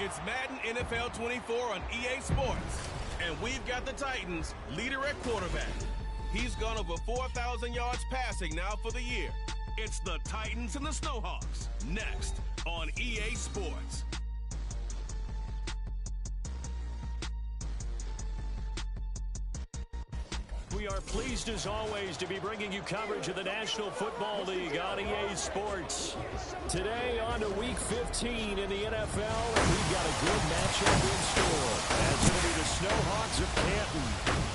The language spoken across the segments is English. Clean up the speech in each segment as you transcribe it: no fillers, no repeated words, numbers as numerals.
It's Madden NFL 24 on EA Sports. And we've got the Titans leader at quarterback. He's gone over 4,000 yards passing now for the year. It's the Titans and the Snowhawks. Next on EA Sports. We are pleased as always to be bringing you coverage of the National Football League on EA Sports. Today on to Week 15 in the NFL, and we've got a good matchup in store. That's going to be the Snowhawks of Canton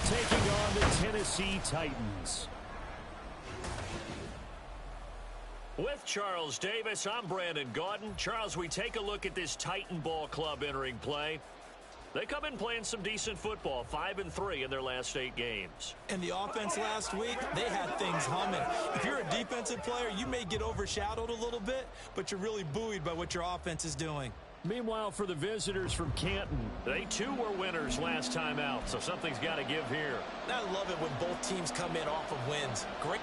taking on the Tennessee Titans. With Charles Davis, I'm Brandon Gaudin. Charles, we take a look at this Titan ball club entering play. They come in playing some decent football, 5-3 in their last 8 games. And the offense last week, they had things humming. If you're a defensive player, you may get overshadowed a little bit, but you're really buoyed by what your offense is doing. Meanwhile, for the visitors from Canton, they too were winners last time out, so something's got to give here. I love it when both teams come in off of wins. Great.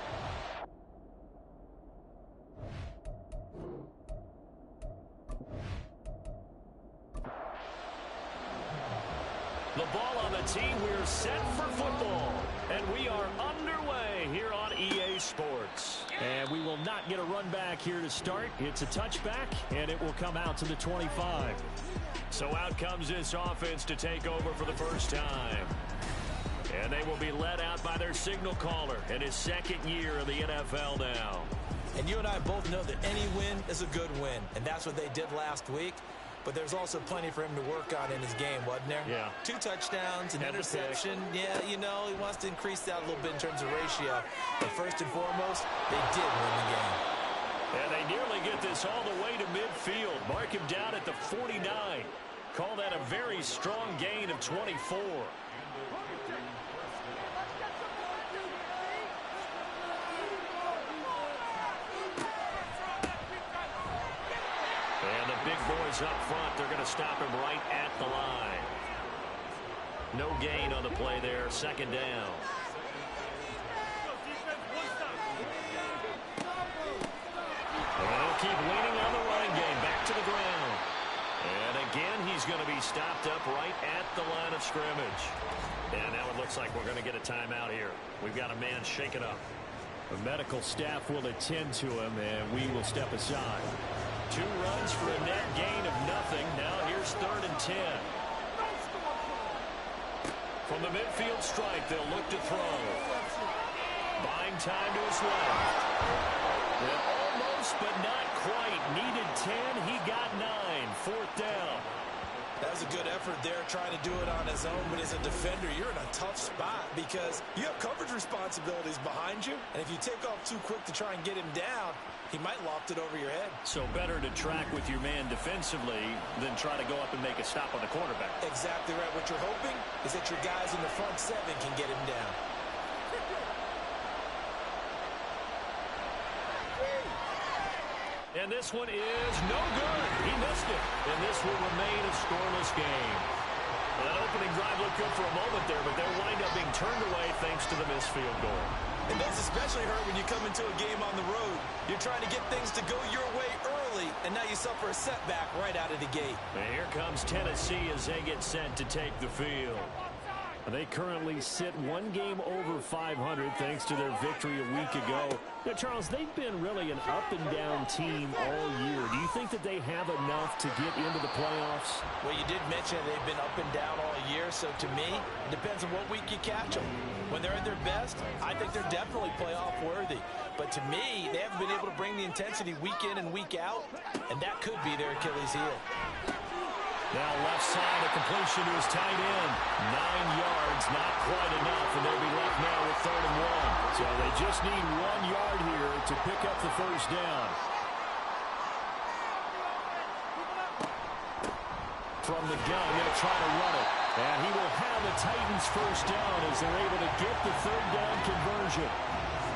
The ball on the tee, we're set for football. And we are underway here on EA Sports. And we will not get a run back here to start. It's a touchback, and it will come out to the 25. So out comes this offense to take over for the first time. And they will be led out by their signal caller in his second year in the NFL now. And you and I both know that any win is a good win. And that's what they did last week. But there's also plenty for him to work on in his game, wasn't there? Yeah. 2 touchdowns, an interception. Yeah, you know, he wants to increase that a little bit in terms of ratio. But first and foremost, they did win the game. And they nearly get this all the way to midfield. Mark him down at the 49. Call that a very strong gain of 24. And the big boys up front, they're going to stop him right at the line. No gain on the play there, second down. And they'll keep leaning on the running game, back to the ground. And again, he's going to be stopped up right at the line of scrimmage. And now it looks like we're going to get a timeout here. We've got a man shaken up. The medical staff will attend to him, and we will step aside. 2 runs for a net gain of nothing. Now here's 3rd and 10. From the midfield strike, they'll look to throw. Buying time to his left. And almost, but not quite. Needed 10. He got 9. 4th down. That was a good effort there, trying to do it on his own. But as a defender, you're in a tough spot because you have coverage responsibilities behind you. And if you take off too quick to try and get him down, he might loft it over your head. So better to track with your man defensively than try to go up and make a stop on the quarterback. Exactly right. What you're hoping is that your guys in the front 7 can get him down. And this one is no good. He missed it. And this will remain a scoreless game. Well, that opening drive looked good for a moment there, but they'll wind up being turned away thanks to the missed field goal. And those especially hurt when you come into a game on the road. You're trying to get things to go your way early, and now you suffer a setback right out of the gate. And here comes Tennessee as they get set to take the field. They currently sit 1 game over 500 thanks to their victory a week ago. Now, Charles, they've been really an up-and-down team all year. Do you think that they have enough to get into the playoffs? Well, you did mention they've been up and down all year, so to me, it depends on what week you catch them. When they're at their best, I think they're definitely playoff worthy. But to me, they haven't been able to bring the intensity week in and week out, and that could be their Achilles heel. Now left side, a completion to his tight end. 9 yards, not quite enough, and they'll be left now with 3rd and 1. So they just need 1 yard here to pick up the first down. From the gun, going to try to run it. And he will have the Titans first down as they're able to get the 3rd down conversion.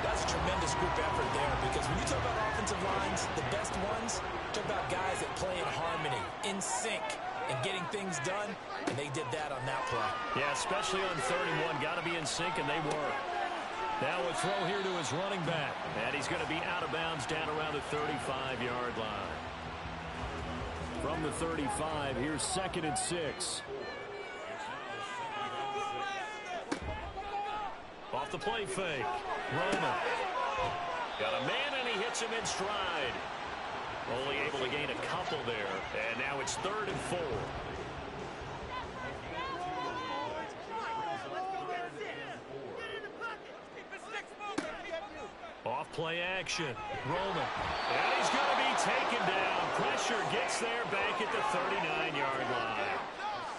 That's a tremendous group effort there because when you talk about offensive lines, the best ones, talk about guys that play in harmony, in sync, and getting things done, and they did that on that play. Yeah, especially on 3rd and 1. Got to be in sync, and they were. Now a throw here to his running back. And he's going to be out of bounds down around the 35-yard line. From the 35, here's 2nd and 6. Off the play fake. Roman. Got a man, and he hits him in stride. Only able to gain a couple there. And now it's 3rd and 4. Off play action. Roman. And he's going to be taken down. Pressure gets there back at the 39-yard line.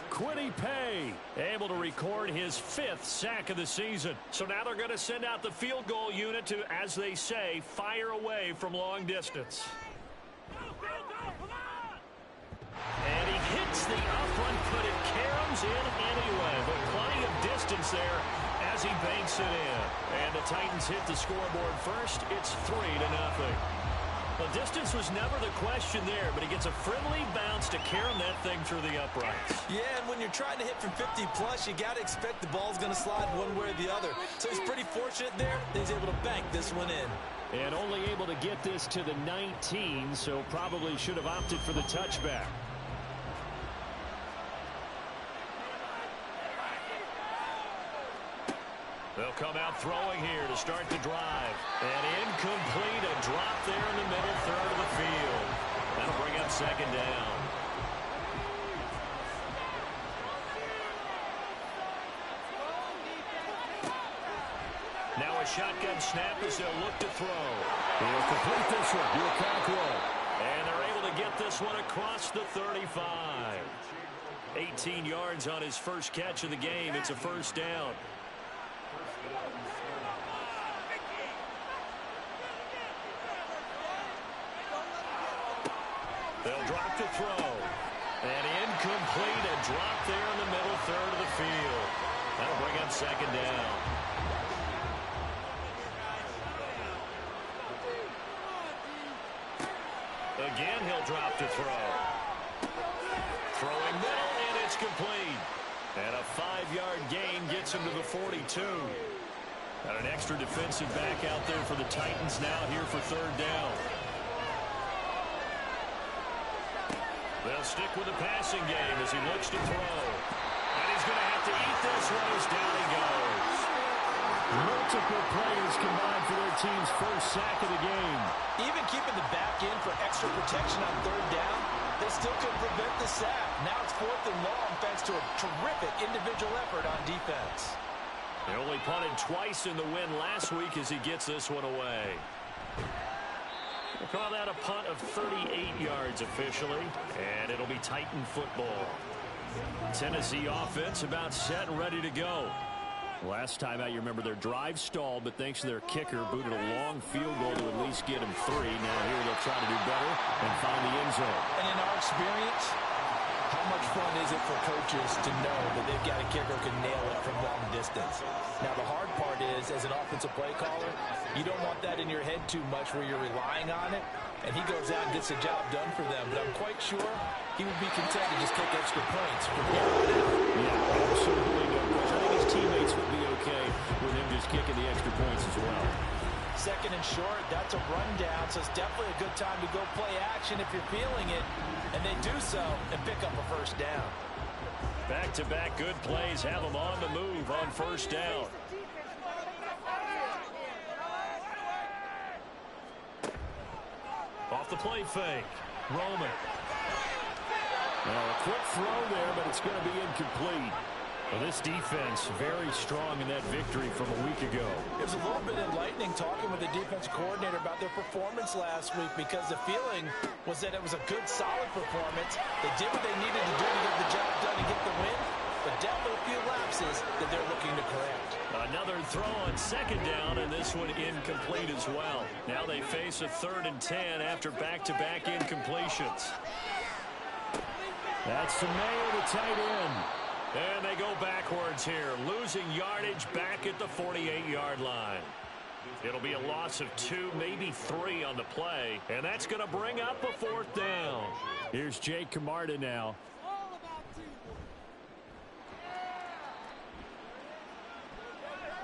Quiddy Pay able to record his 5th sack of the season. So now they're going to send out the field goal unit to, as they say, fire away from long distance. And he hits the up run, but it caroms in anyway. But plenty of distance there as he banks it in. And the Titans hit the scoreboard first. It's 3-0. The distance was never the question there, but he gets a friendly bounce to carom that thing through the uprights. Yeah, and when you're trying to hit from 50-plus, you got to expect the ball's going to slide one way or the other. So he's pretty fortunate there that he's able to bank this one in. And only able to get this to the 19, so probably should have opted for the touchback. They'll come out throwing here to start the drive. And incomplete, a drop there in the middle third of the field. That'll bring up 2nd down. Now a shotgun snap as they'll look to throw. They'll complete this one. Do a Cockrell. And they're able to get this one across the 35. 18 yards on his first catch of the game. It's a 1st down. They'll drop to throw. And incomplete, a drop there in the middle third of the field. That'll bring up 2nd down. Again, he'll drop to throw. Throwing middle, and it's complete. And a 5-yard gain gets him to the 42. Got an extra defensive back out there for the Titans now here for 3rd down. They'll stick with the passing game as he looks to throw. And he's going to have to eat this one as down he goes. Multiple players combined for their team's first sack of the game. Even keeping the back in for extra protection on 3rd down, they still couldn't prevent the sack. Now it's 4th and long thanks to a terrific individual effort on defense. They only punted twice in the win last week as he gets this one away. We'll call that a punt of 38 yards officially, and it'll be Titan football. Tennessee offense about set and ready to go. Last time out, you remember their drive stalled, but thanks to their kicker, booted a long field goal to at least get him 3. Now here they'll try to do better and find the end zone. And in our experience, how much fun is it for coaches to know that they've got a kicker who can nail it from long distance? Now, the hard part is, as an offensive play caller, you don't want that in your head too much where you're relying on it, and he goes out and gets the job done for them. But I'm quite sure he would be content to just take extra points from here on out. Yeah, absolutely no question. I think his teammates would be okay with him just kicking the extra points as well. 2nd and short, that's a rundown, so it's definitely a good time to go play action if you're feeling it, and they do so and pick up a 1st down. Back-to-back good plays have them on the move on 1st down. Off the play fake. Roman. Well, a quick throw there, but it's going to be incomplete. Well, this defense very strong in that victory from a week ago. It was a little bit enlightening talking with the defense coordinator about their performance last week because the feeling was that it was a good, solid performance. They did what they needed to do to get the job done and get the win, but definitely a few lapses that they're looking to correct. Another throw on 2nd down, and this one incomplete as well. Now they face a 3rd and 10 after back-to-back incompletions. That's Mayo, the tight end. And they go backwards here, losing yardage back at the 48-yard line. It'll be a loss of 2, maybe 3 on the play, and that's going to bring up a 4th down. Here's Jake Camarda now.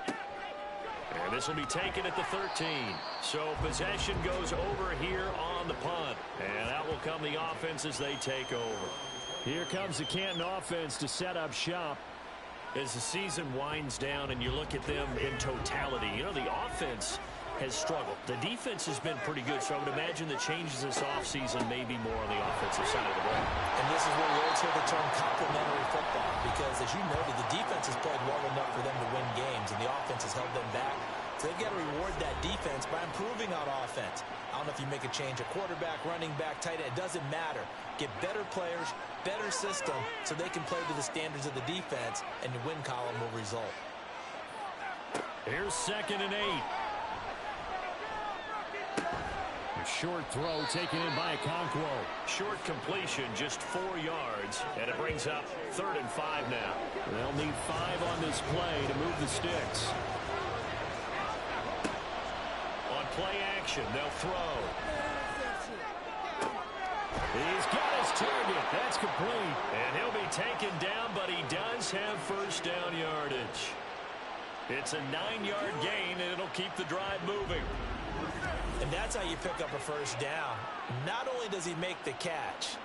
And this will be taken at the 13. So possession goes over here on the punt. And out will come the offense as they take over. Here comes the Canton offense to set up shop. As the season winds down and you look at them in totality, you know, the offense has struggled. The defense has been pretty good, so I would imagine the changes this offseason may be more on the offensive side of the ball. And this is where you always hear the term complementary football, because as you noted, the defense has played well enough for them to win games, and the offense has held them back. So they've got to reward that defense by improving on offense. I don't know if you make a change, a quarterback, running back, tight end, it doesn't matter. Get better players, better system, so they can play to the standards of the defense, and the win column will result. Here's 2nd and 8. A short throw taken in by Okonkwo. Short completion, just 4 yards, and it brings up 3rd and 5 now. They'll need 5 on this play to move the sticks. On play action, they'll throw. He's got his target. That's complete. And he'll be taken down, but he does have first down yardage. It's a 9-yard gain, and it'll keep the drive moving. And that's how you pick up a first down. Not only does he make the catch,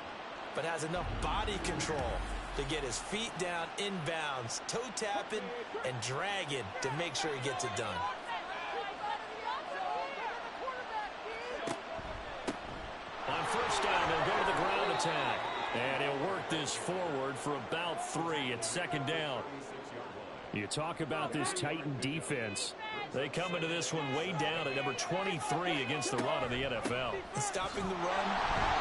but has enough body control to get his feet down inbounds, toe tapping and dragging to make sure he gets it done. On first down, they'll go to the ground attack. And he'll work this forward for about 3 at 2nd down. You talk about this Titan defense. They come into this one way down at number 23 against the run in the NFL. And stopping the run,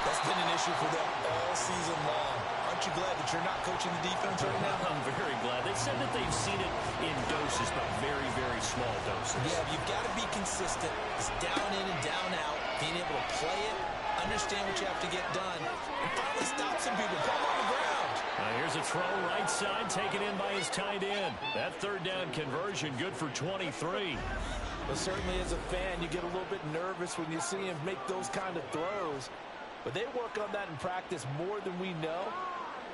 that's been an issue for them all season long. Aren't you glad that you're not coaching the defense right now? I'm very glad. They said that they've seen it in doses, but very, very small doses. Yeah, you've got to be consistent. It's down in and down out, being able to play it, understand what you have to get done, and finally stop some people, put them on the ground. Here's a throw right side taken in by his tight end. That 3rd down conversion good for 23. Well, certainly as a fan, you get a little bit nervous when you see him make those kind of throws. But they work on that in practice more than we know.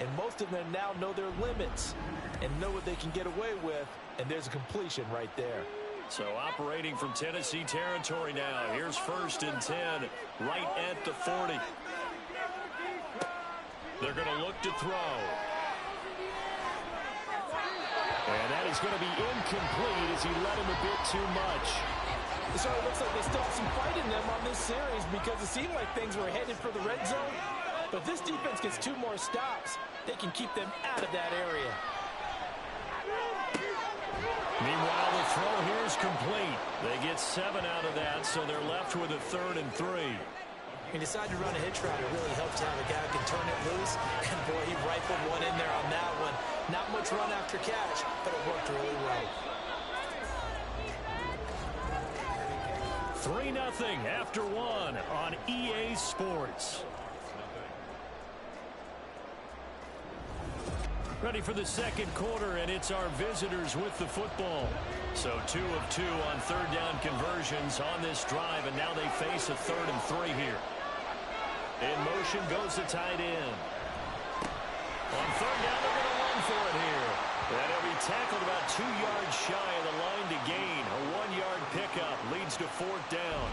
And most of them now know their limits and know what they can get away with. And there's a completion right there. So operating from Tennessee territory now. Here's 1st and 10 right at the 40. They're going to look to throw. And that is going to be incomplete as he led him a bit too much. So it looks like they still have some fight in them on this series, because it seemed like things were headed for the red zone. But if this defense gets 2 more stops, they can keep them out of that area. Meanwhile, the throw here is complete. They get 7 out of that, so they're left with a 3rd and 3. He decided to run a hitch route. It really helps to have a guy who can turn it loose. And, boy, he rifled one in there on that one. Not much run after catch, but it worked really well. 3-0 after 1 on EA Sports. Ready for the 2nd quarter, and it's our visitors with the football. So 2 of 2 on 3rd down conversions on this drive, and now they face a 3rd and 3 here. In motion goes the tight end. On 3rd down, they're going to run for it here. And he'll be tackled about 2 yards shy of the line to gain. A 1-yard pickup leads to 4th down.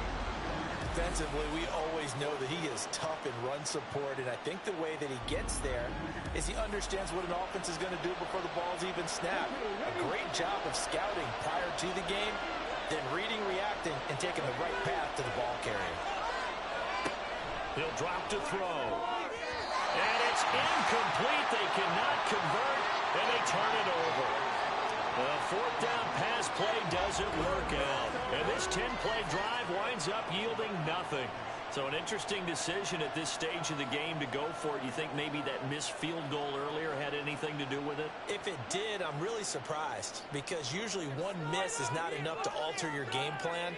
Defensively, we always know that he is tough in run support, and I think the way that he gets there is he understands what an offense is going to do before the ball's even snapped. A great job of scouting prior to the game, then reading, reacting, and taking the right path to the ball carrier. He'll drop to throw. And it's incomplete. They cannot convert, and they turn it over. The 4th down pass play doesn't work out. And this 10-play drive winds up yielding nothing. So an interesting decision at this stage of the game to go for it. You think maybe that missed field goal earlier had anything to do with it? If it did, I'm really surprised, because usually one miss is not enough to alter your game plan.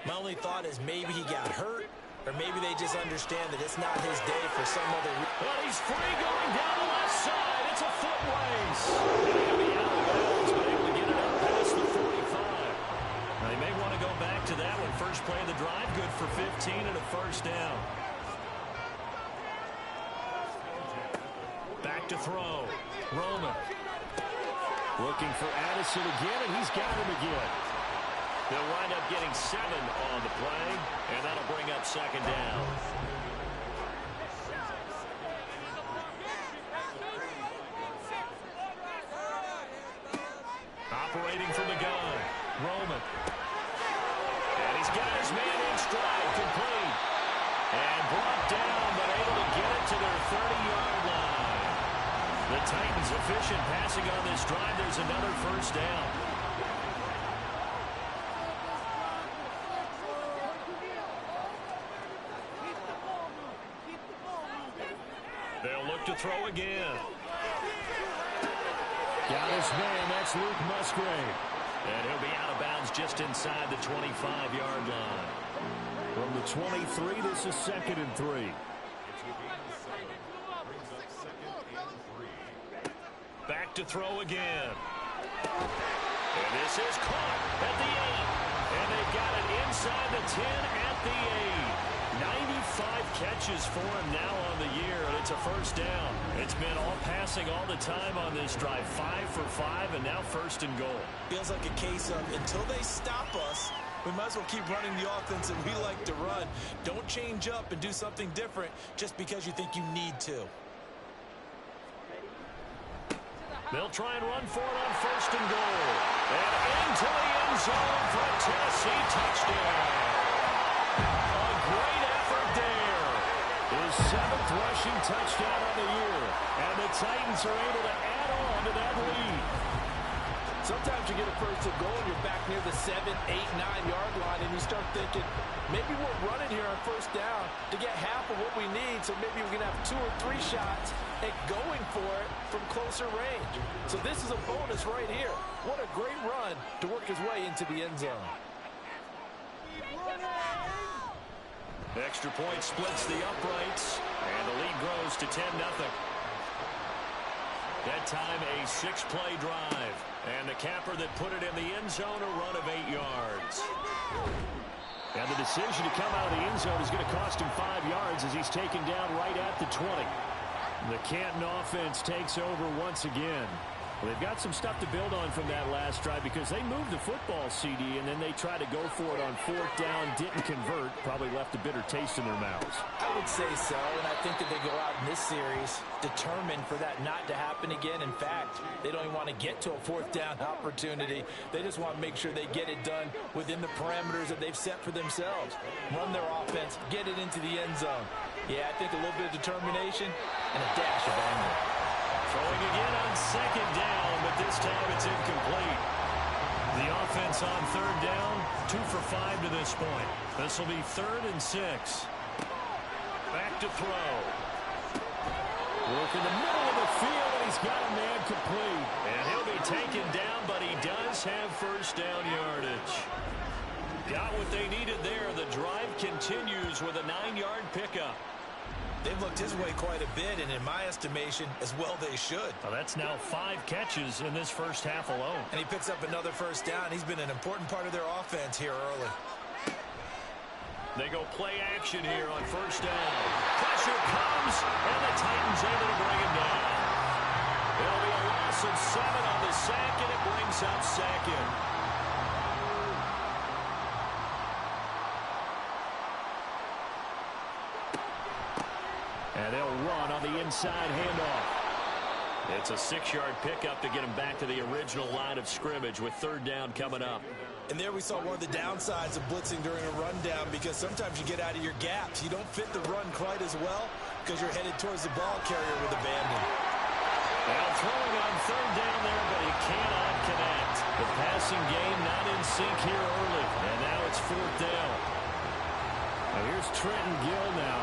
My only thought is maybe he got hurt, or maybe they just understand that it's not his day for some other reason. But he's free going down the left side. It's a foot race. He'll be out of bounds, but able to get it up past the 45. Now, they may want to go back to that one. First play of the drive, good for 15 and a 1st down. Back to throw. Roman looking for Addison again, and he's got him again. They'll wind up getting 7 on the play, and that'll bring up second down. Operating from the gun, Roman. And he's got his man in stride, complete. And brought down, but able to get it to their 30-yard line. The Titans efficient passing on this drive. There's another first down. They'll look to throw again. Got his man, that's Luke Musgrave. And he'll be out of bounds just inside the 25-yard line. From the 23, this is 2nd and 3. Back to throw again. And this is caught at the 8. And they've got it inside the 10 at the 8. 95 catches for him now on the year, and it's a first down. It's been all passing all the time on this drive. 5 for 5, and now 1st and goal. Feels like a case of until they stop us, we might as well keep running the offense that we like to run. Don't change up and do something different just because you think you need to. They'll try and run for it on 1st and goal. And into the end zone for a Tennessee touchdown. A great effort there. His 7th rushing touchdown of the year. And the Titans are able to add on to that lead. Sometimes you get a 1st and goal and you're back near the 7, 8, 9-yard line and you start thinking, maybe we're running here on 1st down to get half of what we need, so maybe we can have 2 or 3 shots at going for it from closer range. So this is a bonus right here. What a great run to work his way into the end zone. Extra point splits the uprights, and the lead grows to 10-0. That time a 6-play drive. And the capper that put it in the end zone, a run of 8 yards. And the decision to come out of the end zone is going to cost him 5 yards as he's taken down right at the 20. The Canton offense takes over once again. Well, they've got some stuff to build on from that last drive because they moved the football, CD, and then they tried to go for it on 4th down, didn't convert, probably left a bitter taste in their mouths. I would say so, and I think that they go out in this series determined for that not to happen again. In fact, they don't even want to get to a 4th down opportunity. They just want to make sure they get it done within the parameters that they've set for themselves. Run their offense, get it into the end zone. Yeah, I think a little bit of determination and a dash of anger. Throwing again on 2nd down, but this time it's incomplete. The offense on 3rd down, 2 for 5 to this point. This will be 3rd and 6. Back to throw. Work in the middle of the field, and he's got a man complete. And he'll be taken down, but he does have 1st down yardage. Got what they needed there. The drive continues with a 9-yard pickup. They've looked his way quite a bit, and in my estimation, as well they should. Well, that's now 5 catches in this first half alone. And he picks up another 1st down. He's been an important part of their offense here early. They go play action here on 1st down. Pressure comes, and the Titans able to bring him down. It'll be a loss of 7 on the sack, and it brings up 2nd. And they'll run on the inside handoff. It's a 6-yard pickup to get him back to the original line of scrimmage with 3rd down coming up. And there we saw one of the downsides of blitzing during a rundown, because sometimes you get out of your gaps. You don't fit the run quite as well because you're headed towards the ball carrier with abandon. Now throwing on 3rd down there, but he cannot connect. The passing game not in sync here early. And now it's 4th down. Now here's Trenton Gill now.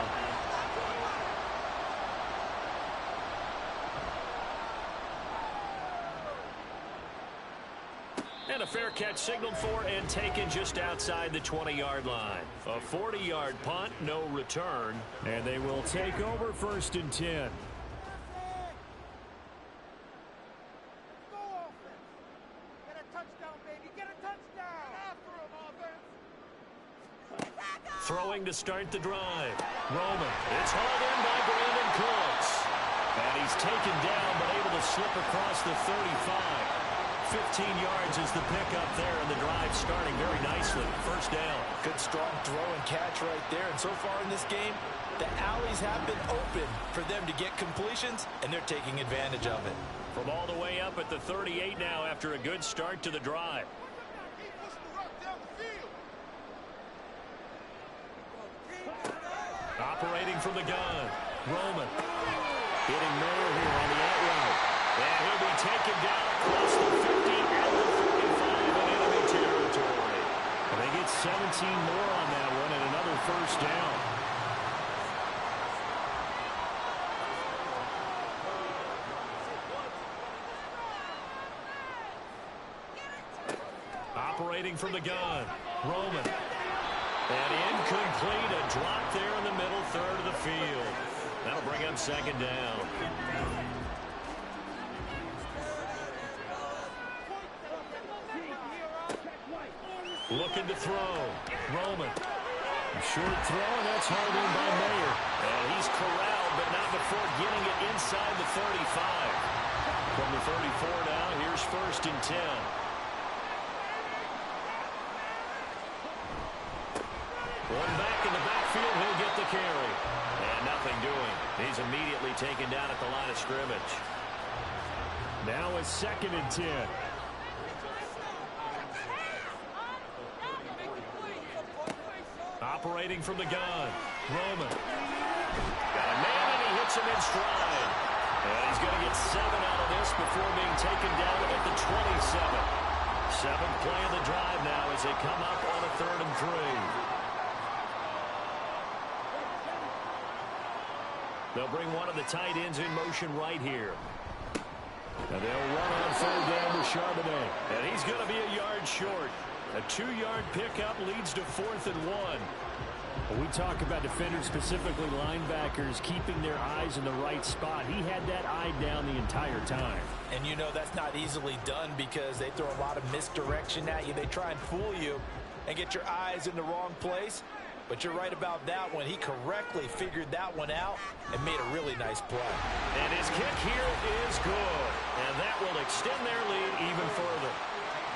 And a fair catch signaled for and taken just outside the 20-yard line. A 40-yard punt, no return. And they will take over 1st and 10. Throwing to start the drive. Roman. It's hauled in by Brandon Cooks. And he's taken down but able to slip across the 35. 15 yards is the pickup there, and the drive starting very nicely. First down. Good strong throw and catch right there. And so far in this game, the alleys have been open for them to get completions, and they're taking advantage of it. From all the way up at the 38 now after a good start to the drive. Operating from the gun. Roman. Hitting Mayer here on the out route. And he'll be taken down across the 50 and the 45 in enemy territory. And they get 17 more on that one and another first down. Operating from the gun. Roman. And incomplete, a drop there in the middle third of the field. That'll bring up second down. Looking to throw. Roman. Short throw, and that's hard in by Mayer. And he's corralled, but not before getting it inside the 35. From the 34 now, here's first and 10. One back in the backfield, he'll get the carry. And nothing doing. He's immediately taken down at the line of scrimmage. Now it's second and 10. Operating from the gun. Roman. Got a man, and he hits him in stride. And he's going to get 7 out of this before being taken down at the 27. 7th play of the drive now as they come up on a 3rd and 3. They'll bring one of the tight ends in motion right here. And they'll run on 3rd down with Charbonnet. And he's going to be a yard short. A 2-yard pickup leads to 4th and 1. When we talk about defenders, specifically linebackers, keeping their eyes in the right spot, he had that eye down the entire time. And you know that's not easily done because they throw a lot of misdirection at you. They try and fool you and get your eyes in the wrong place. But you're right about that one. He correctly figured that one out and made a really nice play. And his kick here is good. And that will extend their lead even further.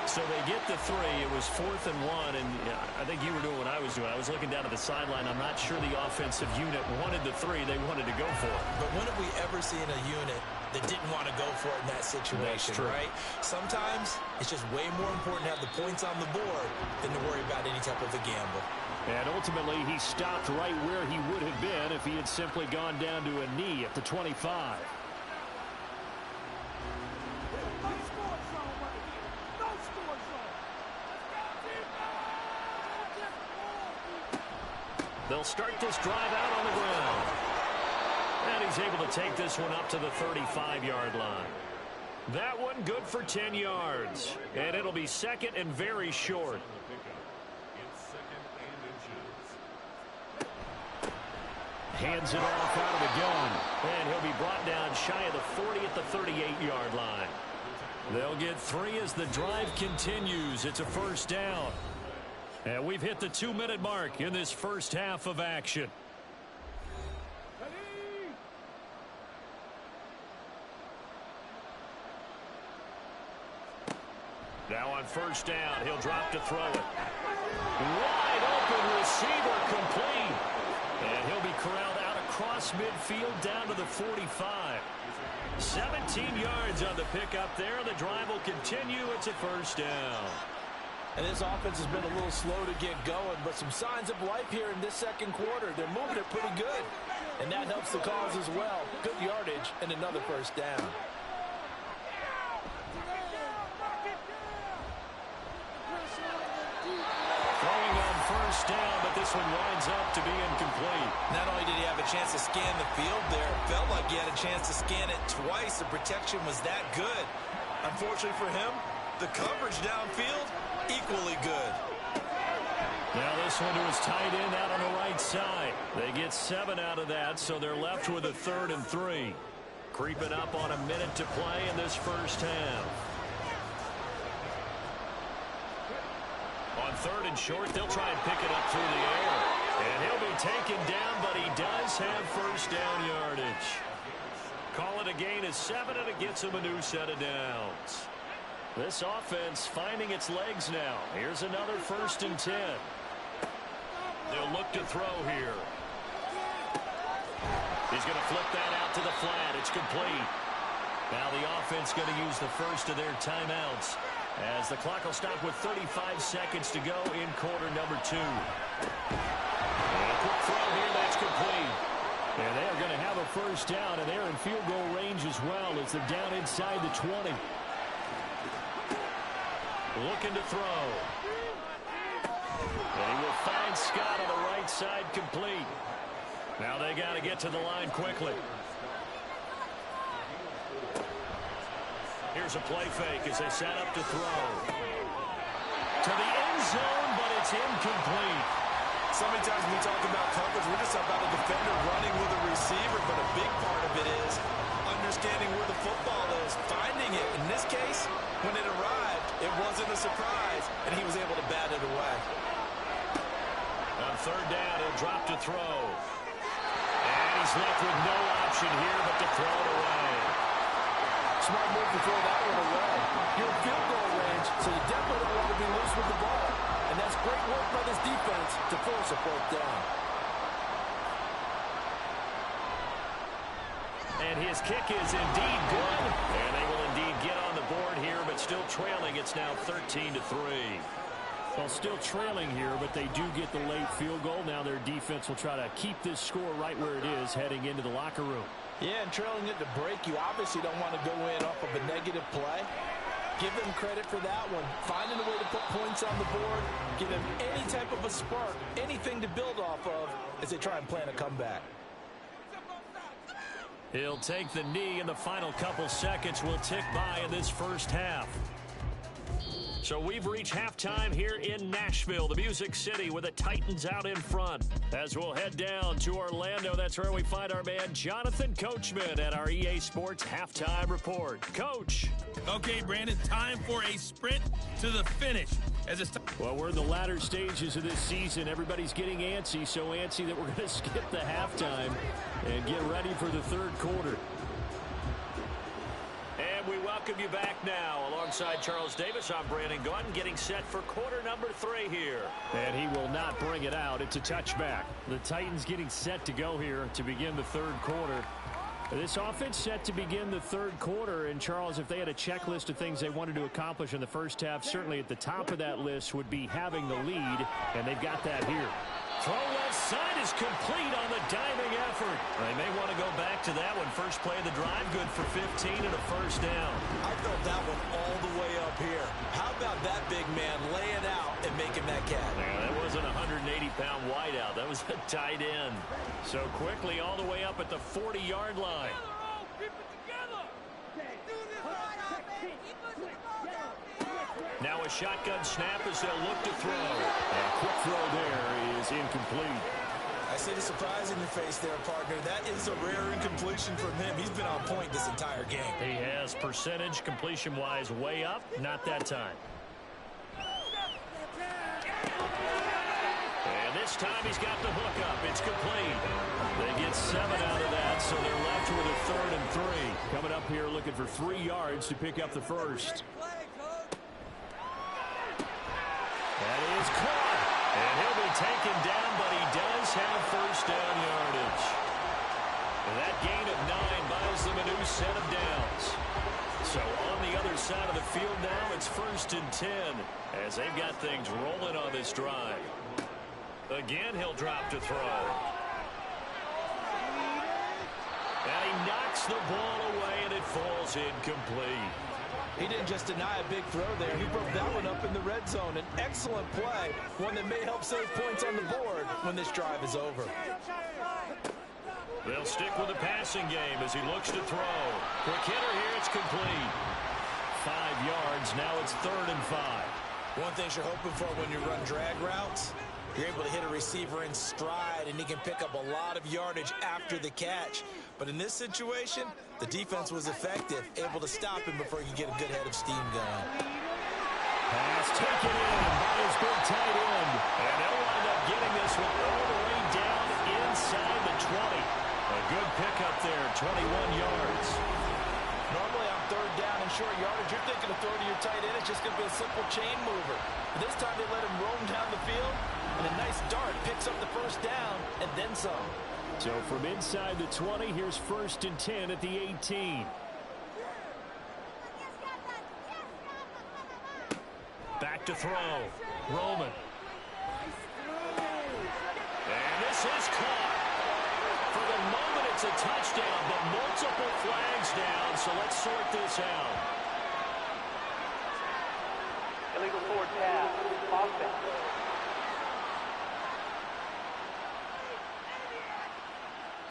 So they get the 3. It was 4th and 1. And I think you were doing what I was doing. I was looking down at the sideline. I'm not sure the offensive unit wanted the 3. They wanted to go for it. But when have we ever seen a unit that didn't want to go for it in that situation, right? Sometimes it's just way more important to have the points on the board than to worry about any type of a gamble. And ultimately, he stopped right where he would have been if he had simply gone down to a knee at the 25. They'll start this drive out on the ground. And he's able to take this one up to the 35-yard line. That one good for 10 yards. And it'll be second and very short. Hands it off out of the gun. And he'll be brought down shy of the 40 at the 38-yard line. They'll get 3 as the drive continues. It's a first down. And we've hit the 2-minute mark in this first half of action. Now on first down, he'll drop to throw it. Wide open receiver complete. And he'll be corralled out across midfield down to the 45. 17 yards on the pickup there. The drive will continue. It's a first down. And this offense has been a little slow to get going, but some signs of life here in this second quarter. They're moving it pretty good, and that helps the cause as well. Good yardage and another first down. Throwing on first down, but this one winds up to be incomplete. Not only did he have a chance to scan the field there, it felt like he had a chance to scan it twice. The protection was that good. Unfortunately for him, the coverage downfield, equally good. Now this one to his tight end out on the right side. They get 7 out of that, so they're left with a 3rd and 3. Creeping up on a minute to play in this first half. On 3rd and short, they'll try and pick it up through the air. And he'll be taken down, but he does have first down yardage. Call it a gain of 7, and it gets him a new set of downs. This offense finding its legs now. Here's another 1st and 10. They'll look to throw here. He's going to flip that out to the flat. It's complete. Now the offense going to use the first of their timeouts as the clock will stop with 35 seconds to go in quarter number 2. And a quick throw here. That's complete. And they're going to have a first down, and they're in field goal range as well as they're down inside the 20. Looking to throw. And he will find Scott on the right side, complete. Now they got to get to the line quickly. Here's a play fake as they set up to throw. To the end zone, but it's incomplete. So many times we talk about coverage, we're just about a defender running with a receiver, but a big part of it is understanding where the football is, finding it. In this case, when it arrived, it wasn't a surprise, and he was able to bat it away. On 3rd down, he'll drop to throw. And he's left with no option here but to throw it away. Smart move to throw that one away. You're in field goal range, so you definitely don't want to be loose with the ball. And that's great work by this defense to force a 4th down. And his kick is indeed good. And they will indeed get on the board here, but still trailing. It's now 13-3. Well, still trailing here, but they do get the late field goal. Now their defense will try to keep this score right where it is heading into the locker room. Yeah, and trailing it to break, you obviously don't want to go in off of a negative play. Give them credit for that one. Finding a way to put points on the board, give them any type of a spark, anything to build off of as they try and plan a comeback. He'll take the knee, and the final couple seconds will tick by in this first half. So we've reached halftime here in Nashville, the Music City, with the Titans out in front. As we'll head down to Orlando, that's where we find our man Jonathan Coachman at our EA Sports Halftime Report. Coach. Okay, Brandon, time for a sprint to the finish. Well, we're in the latter stages of this season. Everybody's getting antsy, so antsy that we're going to skip the halftime and get ready for the 3rd quarter. And we welcome you back now. Alongside Charles Davis, I'm Brandon Gunn, getting set for quarter number 3 here. And he will not bring it out. It's a touchback. The Titans getting set to go here to begin the 3rd quarter. This offense set to begin the 3rd quarter. And, Charles, if they had a checklist of things they wanted to accomplish in the first half, certainly at the top of that list would be having the lead, and they've got that here. Throw left side is complete on the diving effort. They may want to go back to that one. First play of the drive, good for 15 and a first down. I felt that one all the way up here. How about that big man laying out and making that catch? Yeah, that wasn't a 180-pound wideout. That was a tight end. So quickly all the way up at the 40-yard line. Now a shotgun snap as they'll look to throw. A quick throw there is incomplete. I see the surprise in your face there, partner. That is a rare incompletion from him. He's been on point this entire game. He has percentage completion-wise way up. Not that time. And this time he's got the hook up. It's complete. They get 7 out of that, so they're left with a 3rd and 3. Coming up here looking for 3 yards to pick up the first. That is caught, and he'll be taken down, but he does have first down yardage. And that gain of 9 buys them a new set of downs. So on the other side of the field now, it's 1st and 10, as they've got things rolling on this drive. Again, he'll drop to throw. And he knocks the ball away, and it falls incomplete. He didn't just deny a big throw there. He broke that one up in the red zone. An excellent play, one that may help save points on the board when this drive is over. They'll stick with the passing game as he looks to throw. Quick hitter here, it's complete. 5 yards, now it's 3rd and 5. One thing you're hoping for when you run drag routes, you're able to hit a receiver in stride, and he can pick up a lot of yardage after the catch. But in this situation, the defense was effective, able to stop him before he could get a good head of steam going. Pass taken in by his big tight end. And they'll wind up getting this one all the way down inside the 20. A good pickup there, 21 yards. Normally on third down and short yardage, you're thinking of throwing to your tight end. It's just going to be a simple chain mover. But this time they let him roam down the field, and a nice dart picks up the first down and then some. So from inside the 20, here's 1st and 10 at the 18. Back to throw. Roman. And this is caught. For the moment, it's a touchdown, but multiple flags down, so let's sort this out. Illegal forward pass. Offense.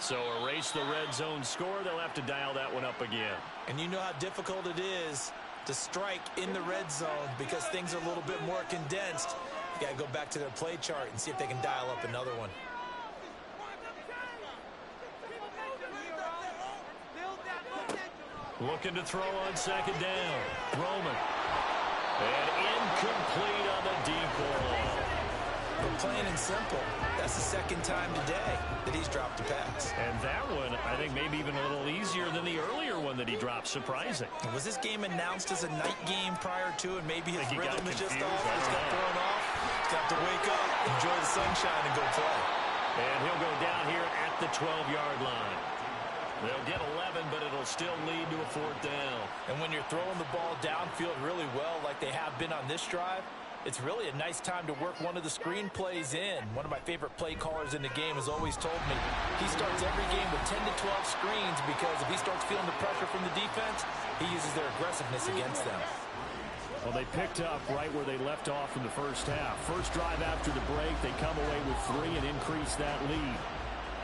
So erase the red zone score. They'll have to dial that one up again. And you know how difficult it is to strike in the red zone because things are a little bit more condensed. You got to go back to their play chart and see if they can dial up another one. Looking to throw on 2nd down. Roman. And incomplete on the deep ball. But plain and simple, that's the 2nd time today that he's dropped a pass. And that one, I think, maybe even a little easier than the earlier one that he dropped. Surprising. Was this game announced as a night game prior to, and maybe his rhythm is just off? He's got thrown off. He's got to wake up, enjoy the sunshine, and go play. And he'll go down here at the 12-yard line. They'll get 11, but it'll still lead to a 4th down. And when you're throwing the ball downfield really well like they have been on this drive, it's really a nice time to work one of the screen plays in. One of my favorite play callers in the game has always told me he starts every game with 10 to 12 screens because if he starts feeling the pressure from the defense, he uses their aggressiveness against them. Well, they picked up right where they left off in the first half. First drive after the break, they come away with 3 and increase that lead.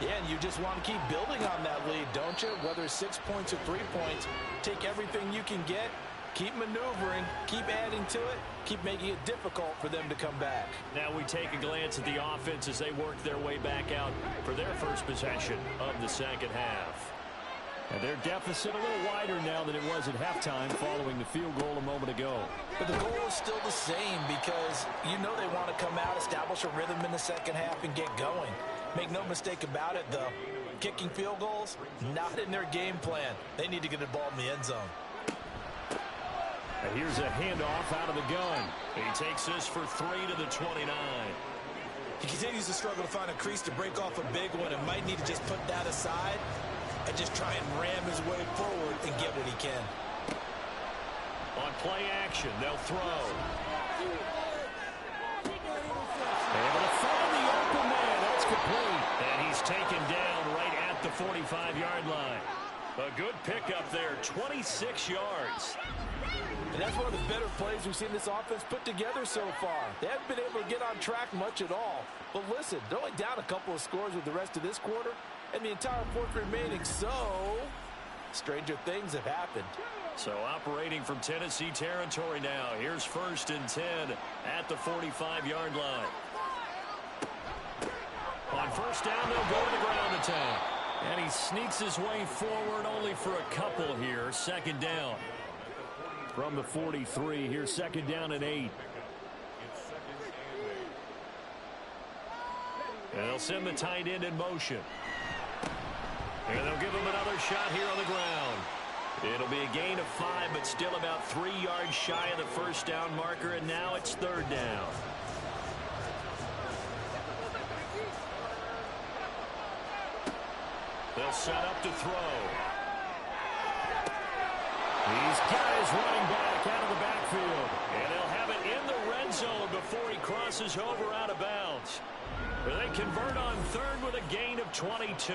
Yeah, and you just want to keep building on that lead, don't you? Whether it's 6 points or 3 points, take everything you can get, keep maneuvering, keep adding to it, keep making it difficult for them to come back. Now we take a glance at the offense as they work their way back out for their first possession of the 2nd half. And their deficit a little wider now than it was at halftime following the field goal a moment ago. But the goal is still the same because you know they want to come out, establish a rhythm in the 2nd half, and get going. Make no mistake about it, though. Kicking field goals, not in their game plan. They need to get the ball in the end zone. And here's a handoff out of the gun. He takes this for 3 to the 29. He continues to struggle to find a crease to break off a big one and might need to just put that aside and just try and ram his way forward and get what he can. On play action, they'll throw. Able to find the open man. That's complete. And he's taken down right at the 45-yard line. A good pickup there, 26 yards. And that's one of the better plays we've seen this offense put together so far. They haven't been able to get on track much at all. But listen, they're only down a couple of scores with the rest of this quarter, and the entire 4th remaining. So, stranger things have happened. So operating from Tennessee territory now. Here's 1st and 10 at the 45-yard line. On 1st down, they'll go to the ground attack. And he sneaks his way forward only for a couple here. 2nd down. From the 43, here's 2nd down and 8. And they'll send the tight end in motion. And they'll give him another shot here on the ground. It'll be a gain of 5, but still about 3 yards shy of the 1st down marker, and now it's 3rd down. They'll set up to throw. He's got his running back out of the backfield. And they'll have it in the red zone before he crosses over out of bounds. They convert on 3rd with a gain of 22.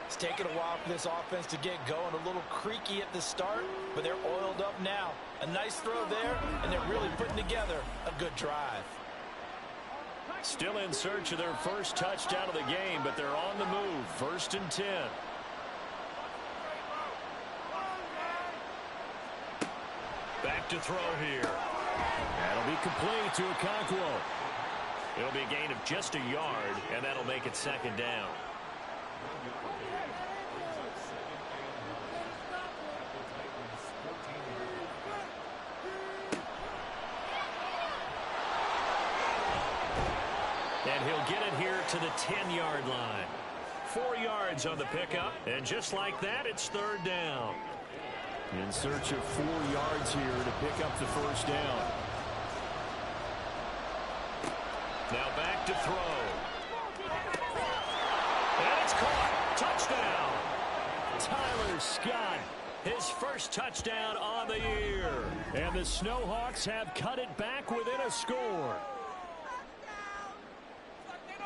It's taken a while for this offense to get going. A little creaky at the start, but they're oiled up now. A nice throw there, and they're really putting together a good drive. Still in search of their first touchdown of the game, but they're on the move. 1st and 10. Back to throw here. That'll be complete to Okonkwo. It'll be a gain of just a yard, and that'll make it 2nd down. And he'll get it here to the 10-yard line. 4 yards on the pickup, and just like that, it's 3rd down. In search of 4 yards here to pick up the first down. Now back to throw. And it's caught. Touchdown. Tyler Scott, his first touchdown on the year. And the Snowhawks have cut it back within a score.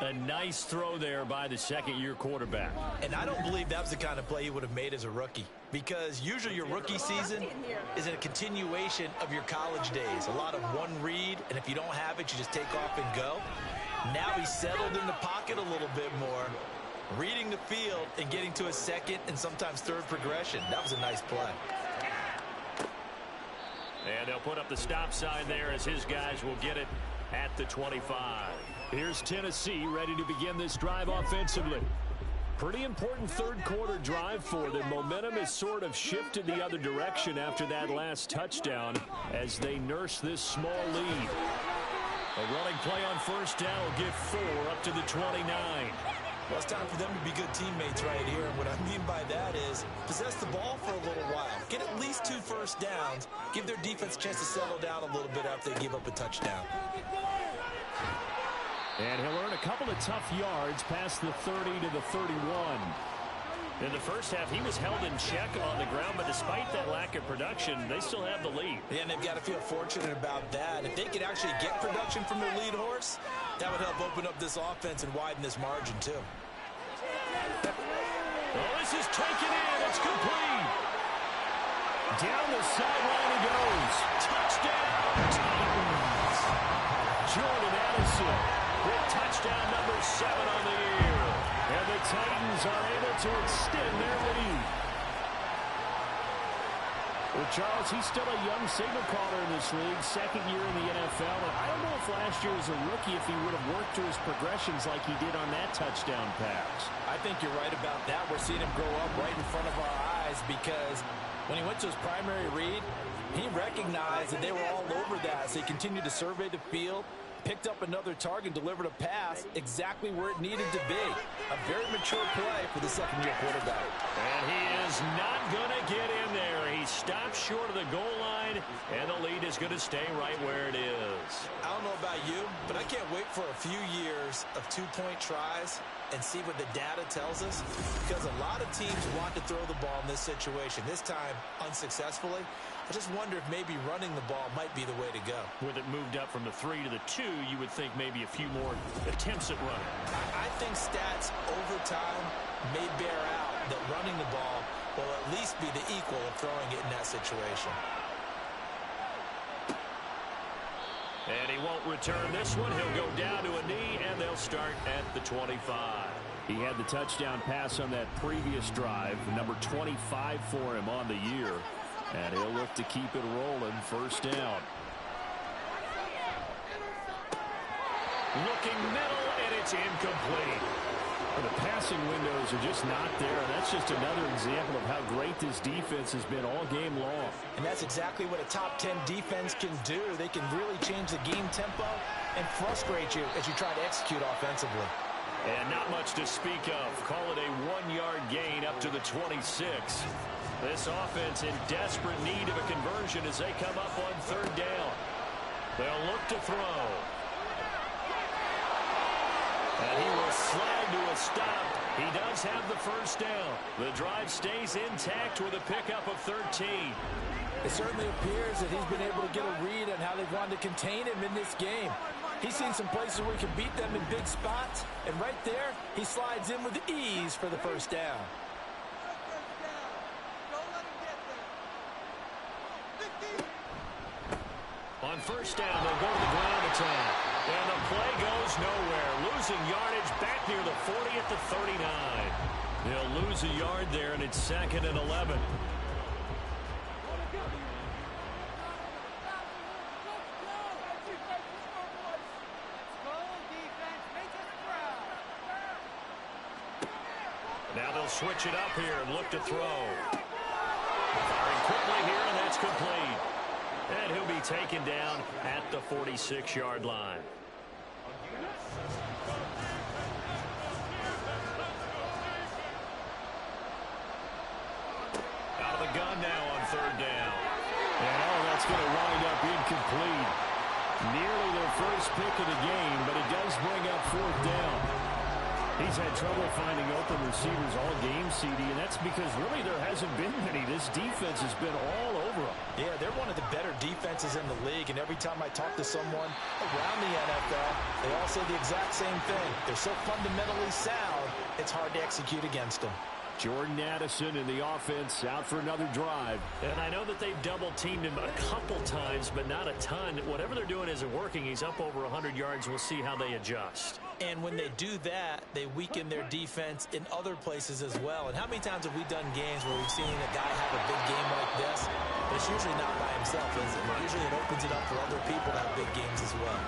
A nice throw there by the second-year quarterback. And I don't believe that was the kind of play he would have made as a rookie, because usually your rookie season is a continuation of your college days. A lot of one read, and if you don't have it, you just take off and go. Now he's settled in the pocket a little bit more, reading the field and getting to a second and sometimes third progression. That was a nice play. And they'll put up the stop sign there as his guys will get it at the 25. Here's Tennessee ready to begin this drive offensively. Pretty important third-quarter drive for them. Momentum has sort of shifted the other direction after that last touchdown as they nurse this small lead. A running play on first down will give 4 up to the 29. Well, it's time for them to be good teammates right here. And what I mean by that is possess the ball for a little while. Get at least 2 first downs. Give their defense a chance to settle down a little bit after they give up a touchdown. And he'll earn a couple of tough yards past the 30 to the 31. In the first half, he was held in check on the ground, but despite that lack of production, they still have the lead. Yeah, and they've got to feel fortunate about that. If they could actually get production from their lead horse, that would help open up this offense and widen this margin, too. Oh, this is taken in. It's complete. Down the sideline he goes. Touchdown, Titans. Jordan Addison with touchdown number 7 on the year. And the Titans are able to extend their lead. Well, Charles, he's still a young signal caller in this league, second year in the NFL. And I don't know if last year as a rookie if he would have worked through his progressions like he did on that touchdown pass. I think you're right about that. We're seeing him grow up right in front of our eyes, because when he went to his primary read, he recognized that they were all over that. So he continued to survey the field, picked up another target, delivered a pass exactly where it needed to be. A very mature play for the second-year quarterback. And he is not going to get in there. He stops short of the goal line, and the lead is going to stay right where it is. I don't know about you, but I can't wait for a few years of 2-point tries and see what the data tells us, because a lot of teams want to throw the ball in this situation, this time unsuccessfully. I just wonder if maybe running the ball might be the way to go. With it moved up from the 3 to the 2, you would think maybe a few more attempts at running. I think stats over time may bear out that running the ball will at least be the equal of throwing it in that situation. And he won't return this one. He'll go down to a knee, and they'll start at the 25. He had the touchdown pass on that previous drive, number 25 for him on the year. And he'll look to keep it rolling, first down. Looking middle, and it's incomplete. The passing windows are just not there, and that's just another example of how great this defense has been all game long. And that's exactly what a top 10 defense can do. They can really change the game tempo and frustrate you as you try to execute offensively. And not much to speak of. Call it a 1-yard gain up to the 26. This offense in desperate need of a conversion as they come up on third down. They'll look to throw. And he will slide to a stop. He does have the first down. The drive stays intact with a pickup of 13. It certainly appears that he's been able to get a read on how they've wanted to contain him in this game. He's seen some places where he can beat them in big spots. And right there, he slides in with ease for the first down. On first down, they'll go to the ground attack. And the play goes nowhere. Losing yardage back near the 40 at the 39. They'll lose a yard there, and it's 2nd and 11. Now they'll switch it up here and look to throw. Firing quickly here, and that's complete. And he'll be taken down at the 46-yard line. Out of the gun now on third Nearly their first pick of the game, but it does bring up fourth down. He's had trouble finding open receivers all game, CD, and that's because really there hasn't been many. This defense has been all over them. Yeah, they're one of the better defenses in the league, and every time I talk to someone around the NFL, they all say the exact same thing. They're so fundamentally sound, it's hard to execute against them. Jordan Addison in the offense out for another drive. And I know that they've double-teamed him a couple times, but not a ton. Whatever they're doing isn't working. He's up over 100 yards. We'll see how they adjust. And when they do that, they weaken their defense in other places as well. And how many times have we done games where we've seen a guy have a big game like this? But it's usually not by himself, is it? Usually it opens it up for other people to have big games as well.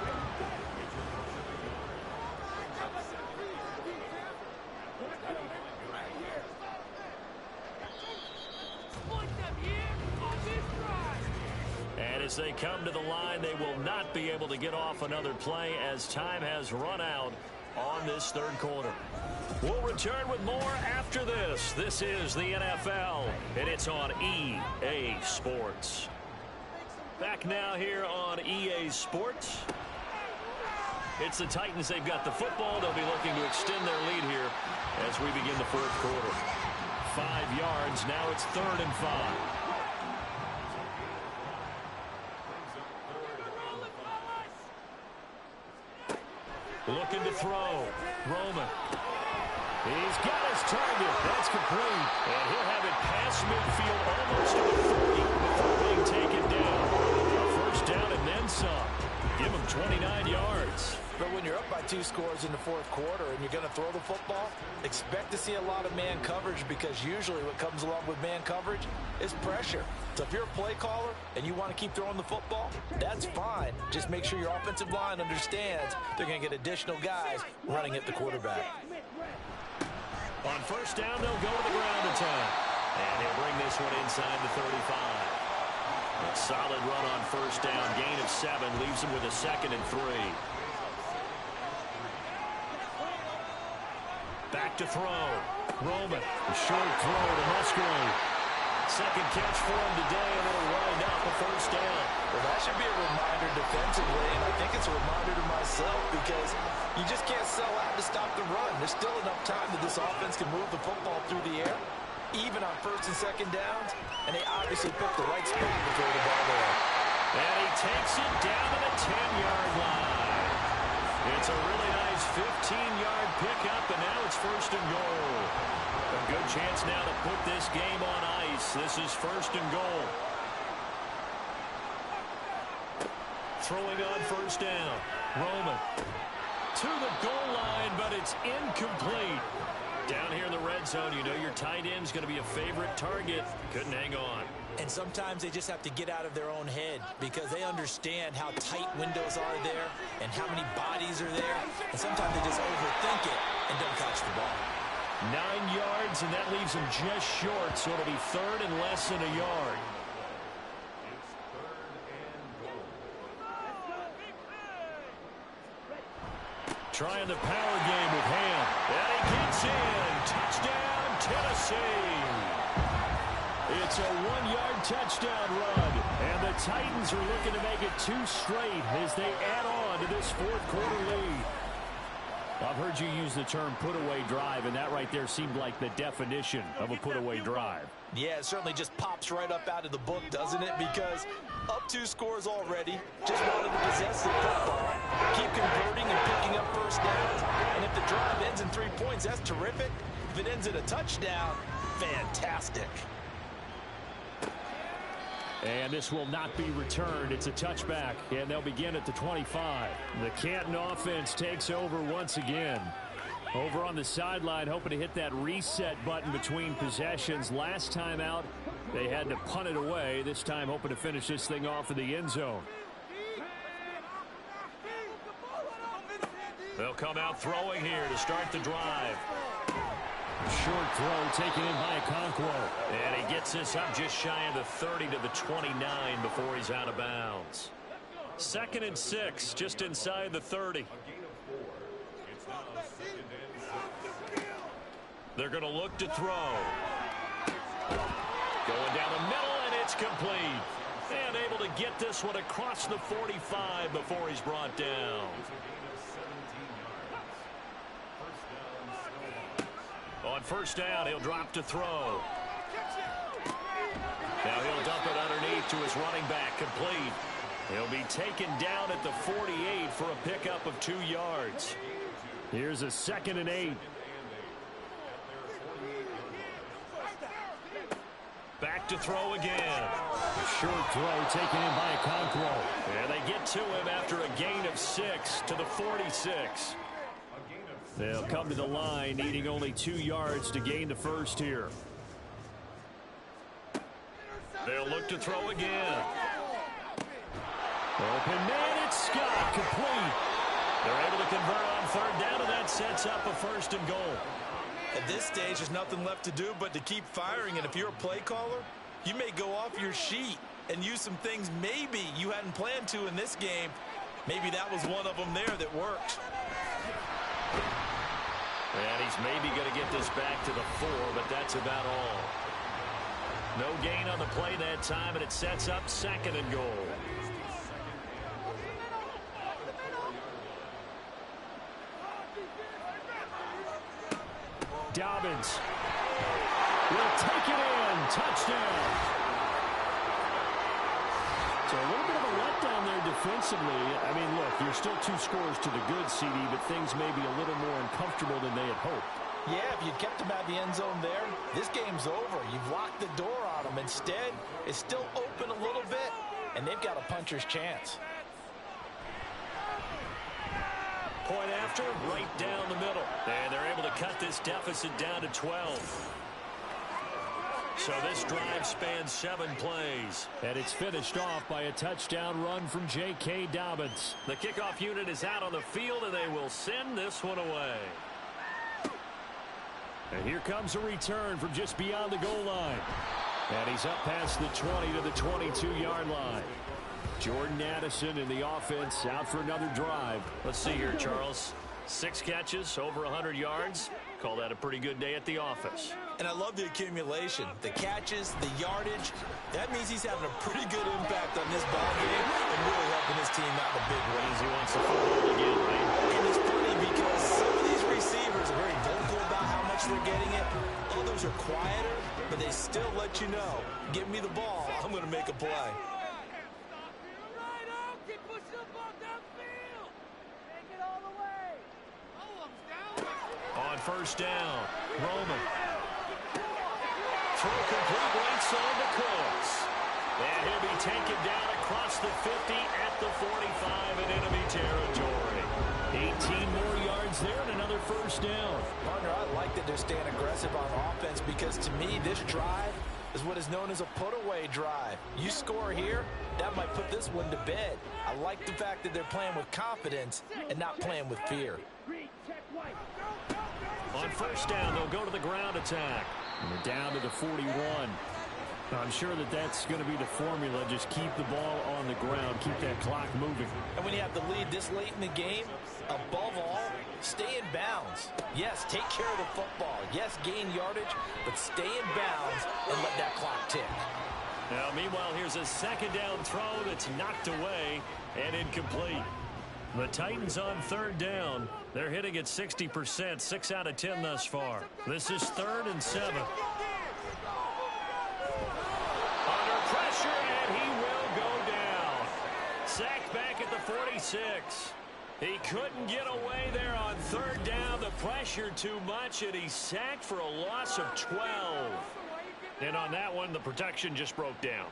As they come to the line, they will not be able to get off another play as time has run out on this third quarter. We'll return with more after this. This is the NFL, and it's on EA Sports. Back now here on EA Sports. It's the Titans. They've got the football. They'll be looking to extend their lead here as we begin the fourth quarter. 5 yards. Now it's 3rd and 5. Looking to throw. Roman. He's got his target. That's complete. And he'll have it past midfield almost to the 30 before being taken down. A first down and then some. Give him 29 yards. But when you're up by 2 scores in the fourth quarter and you're going to throw the football, expect to see a lot of man coverage, because usually what comes along with man coverage is pressure. So if you're a play caller and you want to keep throwing the football, that's fine. Just make sure your offensive line understands they're going to get additional guys running at the quarterback. On first down, they'll go to the ground attack. And he'll bring this one inside the 35. A solid run on first down. Gain of 7 leaves him with a 2nd and 3. Back to throw. Roman. A short throw to Musgrave. Second catch for him today, and it'll wind up a first down. Well, that should be a reminder defensively, and I think it's a reminder to myself, because you just can't sell out to stop the run. There's still enough time that this offense can move the football through the air, even on 1st and 2nd downs, and they obviously picked the right spot to throw the ball there. And he takes it down to the 10-yard line. It's a really nice 15-yard pickup, and now it's 1st and goal. A good chance now to put this game on ice. This is 1st and goal. Throwing on first down. Roman to the goal line, but it's incomplete. Down here in the red zone, you know your tight end's going to be a favorite target. Couldn't hang on. And sometimes they just have to get out of their own head, because they understand how tight windows are there and how many bodies are there. And sometimes they just overthink it and don't catch the ball. 9 yards, and that leaves him just short, so it'll be 3rd and less than a yard. Trying the power game with Ham. And he gets in. Touchdown, Tennessee. It's a 1-yard touchdown run. And the Titans are looking to make it 2 straight as they add on to this fourth quarter lead. I've heard you use the term put-away drive, and that right there seemed like the definition of a put-away drive. Yeah, it certainly just pops right up out of the book, doesn't it? Because up 2 scores already, just wanted to possess the football, keep converting and picking up first downs. And if the drive ends in 3 points, that's terrific. If it ends in a touchdown, fantastic. And this will not be returned. It's a touchback, and they'll begin at the 25. The Canton offense takes over once again. Over on the sideline, hoping to hit that reset button between possessions. Last time out, they had to punt it away. This time, hoping to finish this thing off in the end zone. They'll come out throwing here to start the drive. Short throw taken in by Okonkwo. And he gets this up just shy of the 30 to the 29 before he's out of bounds. 2nd and 6, just inside the 30. They're going to look to throw. Going down the middle, and it's complete. And able to get this one across the 45 before he's brought down. On first down, he'll drop to throw. Now he'll dump it underneath to his running back, complete. He'll be taken down at the 48 for a pickup of 2 yards. Here's a 2nd and 8. Back to throw again. Short throw taken in by Okonkwo. And they get to him after a gain of 6 to the 46. They'll come to the line needing only 2 yards to gain the first here. They'll look to throw again. Open man, it's Scott, complete. They're able to convert on 3rd down, and that sets up a 1st and goal. At this stage, there's nothing left to do but to keep firing, and if you're a play caller, you may go off your sheet and use some things maybe you hadn't planned to in this game. Maybe that was one of them there that worked. And he's maybe going to get this back to the 4, but that's about all. No gain on the play that time, and it sets up 2nd and goal. Dobbins will take it in. Touchdown. So a little bit of a letdown there defensively. I mean, look, you're still 2 scores to the good, CD, but things may be a little more uncomfortable than they had hoped. Yeah, if you'd kept him out of the end zone there, this game's over. You've locked the door on him. Instead, it's still open a little bit, and they've got a puncher's chance. Point after, right down the middle. And they're able to cut this deficit down to 12. So this drive spans 7 plays. And it's finished off by a touchdown run from J.K. Dobbins. The kickoff unit is out on the field, and they will send this one away. And here comes a return from just beyond the goal line. And he's up past the 20 to the 22-yard line. Jordan Addison in the offense out for another drive. Let's see here, Charles. 6 catches, over 100 yards. Call that a pretty good day at the office. And I love the accumulation, the catches, the yardage. That means he's having a pretty good impact on this ball game and really helping his team out in a big way. He wants the football again, right? And it's funny because some of these receivers are very vocal about how much they're getting it. Others are quieter, but they still let you know, give me the ball, I'm going to make a play. On first down, Roman. Throw complete right side to Coles. And he'll be taken down across the 50 at the 45 in enemy territory. 18 more yards there and another first down. Partner, I like that they're staying aggressive on offense because to me this drive is what is known as a put-away drive. You score here, that might put this one to bed. I like the fact that they're playing with confidence and not playing with fear. On first down, they'll go to the ground attack. And they're down to the 41. I'm sure that that's going to be the formula. Just keep the ball on the ground. Keep that clock moving. And when you have the lead this late in the game, above all, stay in bounds. Yes, take care of the football. Yes, gain yardage, but stay in bounds and let that clock tick. Now, meanwhile, here's a 2nd down throw that's knocked away and incomplete. The Titans on 3rd down. They're hitting at 60%, 6 out of 10 thus far. This is 3rd and 7. Under pressure, and he will go down. Sacked back at the 46. He couldn't get away there on 3rd down. The pressure too much, and he's sacked for a loss of 12. And on that one, the protection just broke down.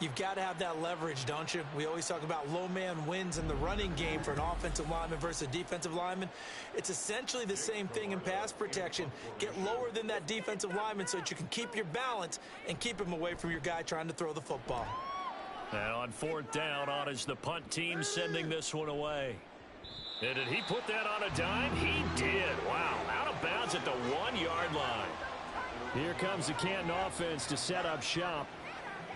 You've got to have that leverage, don't you? We always talk about low man wins in the running game for an offensive lineman versus a defensive lineman. It's essentially the same thing in pass protection. Get lower than that defensive lineman so that you can keep your balance and keep him away from your guy trying to throw the football. And on 4th down, on is the punt team sending this one away. And did he put that on a dime? He did. Wow, out of bounds at the 1-yard line. Here comes the Canton offense to set up shop.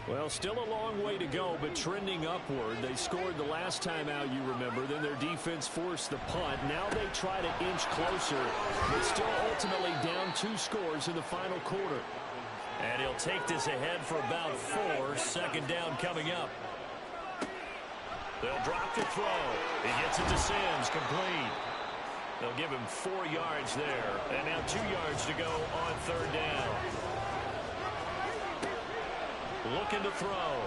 Well, still a long way to go, but trending upward. They scored the last time out, you remember. Then their defense forced the punt. Now they try to inch closer, but still ultimately down 2 scores in the final quarter. And he'll take this ahead for about 4. Second down coming up. They'll drop the throw. He gets it to Sims, complete. They'll give him 4 yards there. And now 2 yards to go on third down. Looking to throw.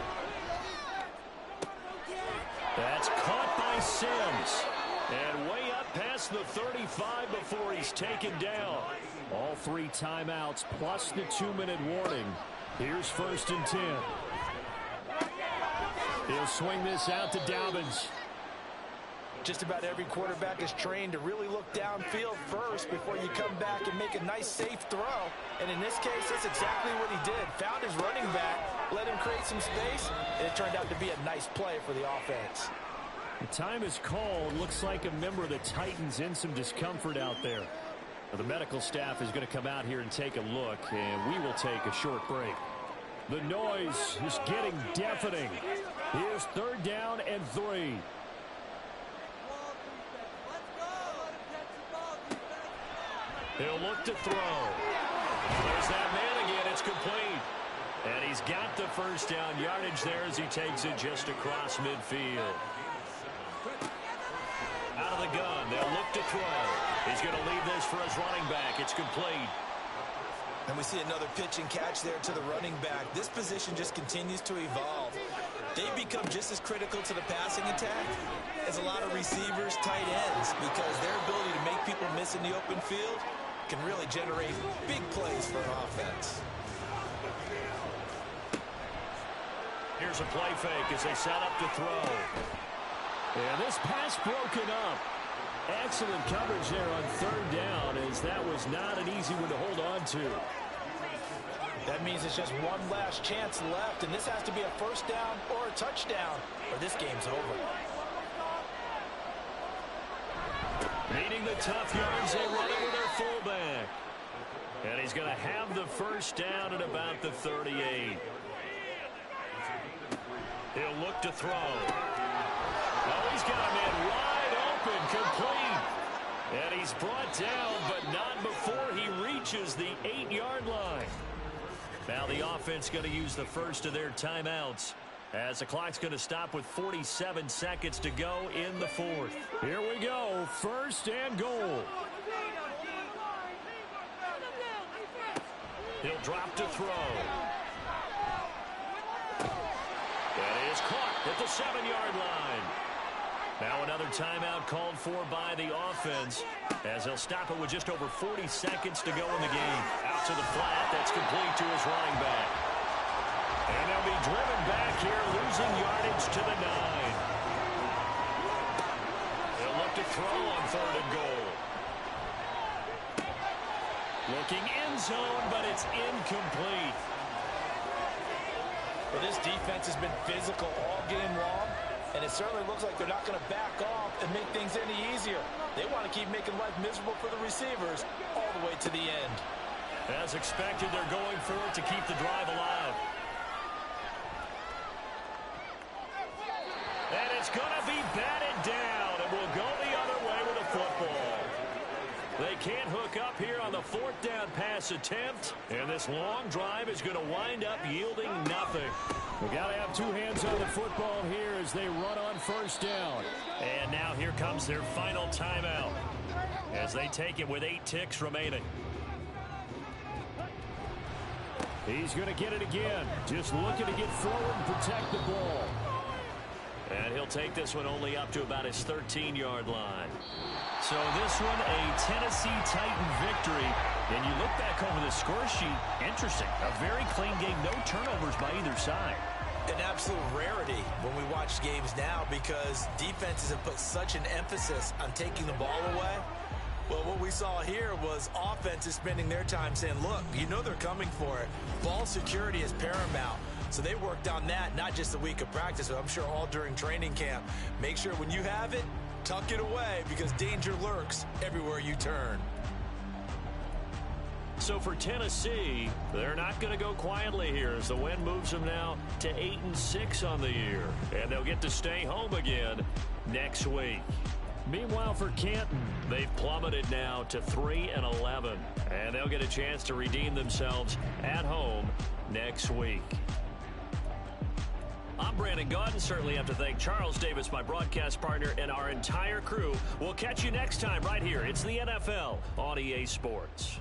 That's caught by Sims. And way up past the 35 before he's taken down. All 3 timeouts plus the 2-minute warning. Here's 1st and 10. He'll swing this out to Dobbins. Just about every quarterback is trained to really look downfield first before you come back and make a nice, safe throw. And in this case, that's exactly what he did. Found his running back, let him create some space, and it turned out to be a nice play for the offense. The time is called. Looks like a member of the Titans in some discomfort out there. The medical staff is going to come out here and take a look, and we will take a short break. The noise is getting deafening. Here's 3rd down and 3. He'll look to throw. There's that man again. It's complete. And he's got the 1st down yardage there as he takes it just across midfield. Out of the gun. They'll look to throw. He's going to leave this for his running back. It's complete. And we see another pitch and catch there to the running back. This position just continues to evolve. They become just as critical to the passing attack as a lot of receivers, tight ends, because their ability to make people miss in the open field can really generate big plays for an offense. Here's a play fake as they set up to throw. And this pass broken up. Excellent coverage there on 3rd down, as that was not an easy one to hold on to. That means it's just one last chance left, and this has to be a 1st down or a touchdown, or this game's over. Needing the tough yards, they run it with their fullback. And he's going to have the 1st down at about the 38. He'll look to throw. Oh, he's got a man wide open, complete. And he's brought down, but not before he reaches the 8-yard line. Now the offense going to use the first of their timeouts, as the clock's going to stop with 47 seconds to go in the 4th. Here we go, 1st and goal. He'll drop to throw. That is caught at the 7-yard line. Now another timeout called for by the offense, as they'll stop it with just over 40 seconds to go in the game. Out to the flat, that's complete to his running back. And they'll be driven back here, losing yardage to the 9. They'll look to throw on 3rd and goal. Looking end zone, but it's incomplete. Well, this defense has been physical all game long, and it certainly looks like they're not going to back off and make things any easier. They want to keep making life miserable for the receivers all the way to the end. As expected, they're going for it to keep the drive alive. And it's going to be batted down, and we'll go the other way with a football. They can't hook up here on the 4th down pass attempt, and this long drive is going to wind up yielding nothing. We got to have 2 hands on the football here as they run on 1st down. And now here comes their final timeout, as they take it with 8 ticks remaining. He's going to get it again, just looking to get forward and protect the ball. And he'll take this one only up to about his 13-yard line. So this one, a Tennessee Titan victory. And you look back over the score sheet, interesting. A very clean game, no turnovers by either side. An absolute rarity when we watch games now, because defenses have put such an emphasis on taking the ball away. Well, what we saw here was offenses spending their time saying, look, you know they're coming for it. Ball security is paramount. So they worked on that, not just a week of practice, but I'm sure all during training camp. Make sure when you have it, tuck it away, because danger lurks everywhere you turn. So for Tennessee, they're not going to go quietly here, as the win moves them now to 8-6 on the year. And they'll get to stay home again next week. Meanwhile, for Canton, they've plummeted now to 3-11, and they'll get a chance to redeem themselves at home next week. I'm Brandon Gaudin. Certainly have to thank Charles Davis, my broadcast partner, and our entire crew. We'll catch you next time right here. It's the NFL on EA Sports.